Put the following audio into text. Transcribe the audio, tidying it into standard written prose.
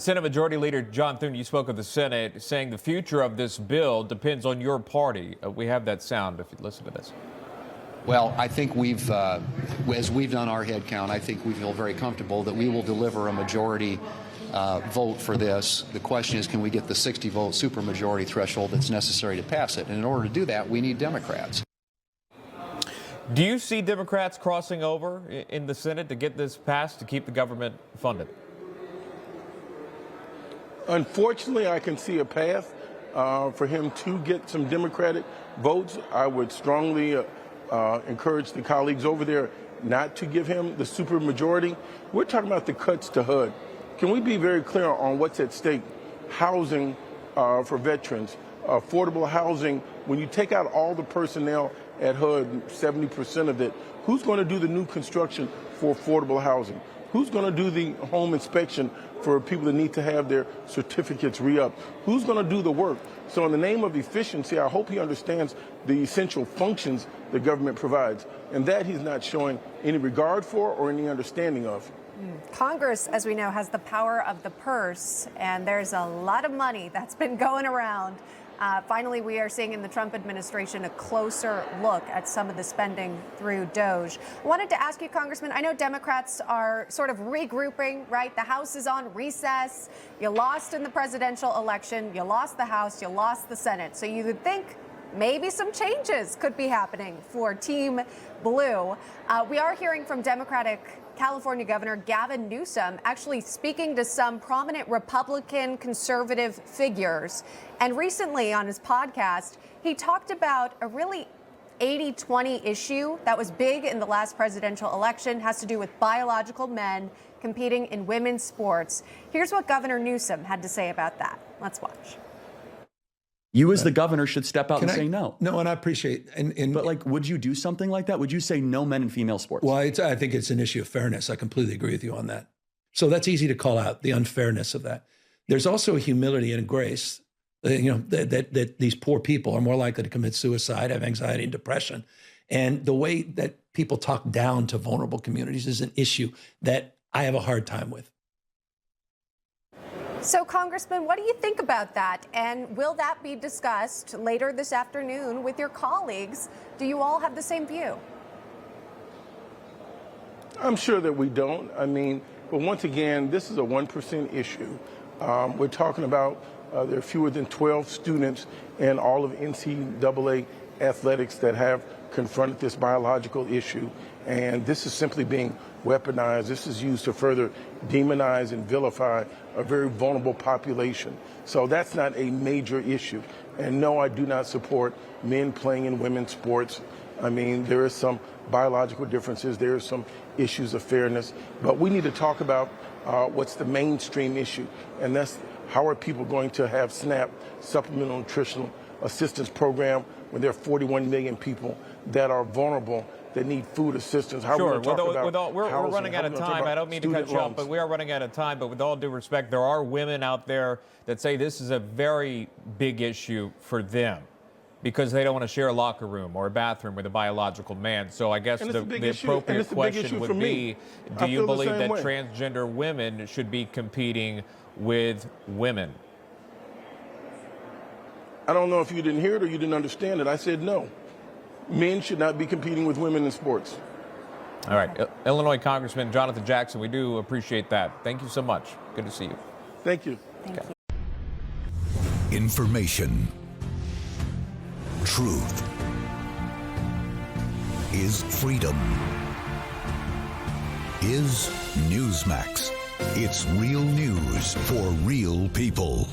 Senate Majority Leader John Thune, you spoke of the Senate, saying the future of this bill depends on your party. We have that sound if you listen to this. Well, I think as we've done our head count, I think we feel very comfortable that we will deliver a majority vote for this. The question is, can we get the 60-vote supermajority threshold that's necessary to pass it? And in order to do that, we need Democrats. Do you see Democrats crossing over in the Senate to get this passed to keep the government funded? Unfortunately, I can see a path for him to get some Democratic votes. I would strongly encourage the colleagues over there not to give him the supermajority. We're talking about the cuts to HUD. Can we be very clear on what's at stake? Housing for veterans, affordable housing. When you take out all the personnel at HUD, 70% of it, who's going to do the new construction for affordable housing? Who's going to do the home inspection for people that need to have their certificates re-upped? Who's going to do the work? So in the name of efficiency, I hope he understands the essential functions the government provides, and that he's not showing any regard for or any understanding of. Congress, as we know, has the power of the purse, and there's a lot of money that's been going around. Finally, we are seeing in the Trump administration a closer look at some of the spending through DOGE. I wanted to ask you, Congressman, I know Democrats are sort of regrouping, right? The House is on recess. You lost in the presidential election. You lost the House. You lost the Senate. So you would think maybe some changes could be happening for Team Blue. We are hearing from Democratic California Governor Gavin Newsom actually speaking to some prominent Republican conservative figures. And recently on his podcast, he talked about a really 80-20 issue that was big in the last presidential election, has to do with biological men competing in women's sports. Here's what Governor Newsom had to say about that. Let's watch. You as the governor should step out and say no. No, and I appreciate But like, would you do something like that? Would you say no men in female sports? Well, I think it's an issue of fairness. I completely agree with you on that. So that's easy to call out, the unfairness of that. There's also a humility and a grace, that these poor people are more likely to commit suicide, have anxiety and depression. And the way that people talk down to vulnerable communities is an issue that I have a hard time with. So, Congressman, what do you think about that? And will that be discussed later this afternoon with your colleagues? Do you all have the same view? I'm sure that we don't. But once again, this is a 1% issue. We're talking about there are fewer than 12 students in all of NCAA athletics that have confronted this biological issue. And this is simply being weaponized. This is used to further demonize and vilify a very vulnerable population. So that's not a major issue. And no, I do not support men playing in women's sports. There is some biological differences. There are some issues of fairness. But we need to talk about what's the mainstream issue. And that's how are people going to have SNAP, Supplemental Nutritional Assistance Program, when there are 41 million people that are vulnerable, that need food assistance. How sure. We're running out of time. I don't mean to cut you off, but we are running out of time. But with all due respect, there are women out there that say this is a very big issue for them because they don't want to share a locker room or a bathroom with a biological man. So I guess the appropriate question would be, do you believe that transgender women should be competing with women? I don't know if you didn't hear it or you didn't understand it. I said no. Men should not be competing with women in sports. All right. Illinois Congressman Jonathan Jackson, we do appreciate that. Thank you so much. Good to see you. Thank you. Thank you. Information. Truth is freedom. Is Newsmax. It's real news for real people.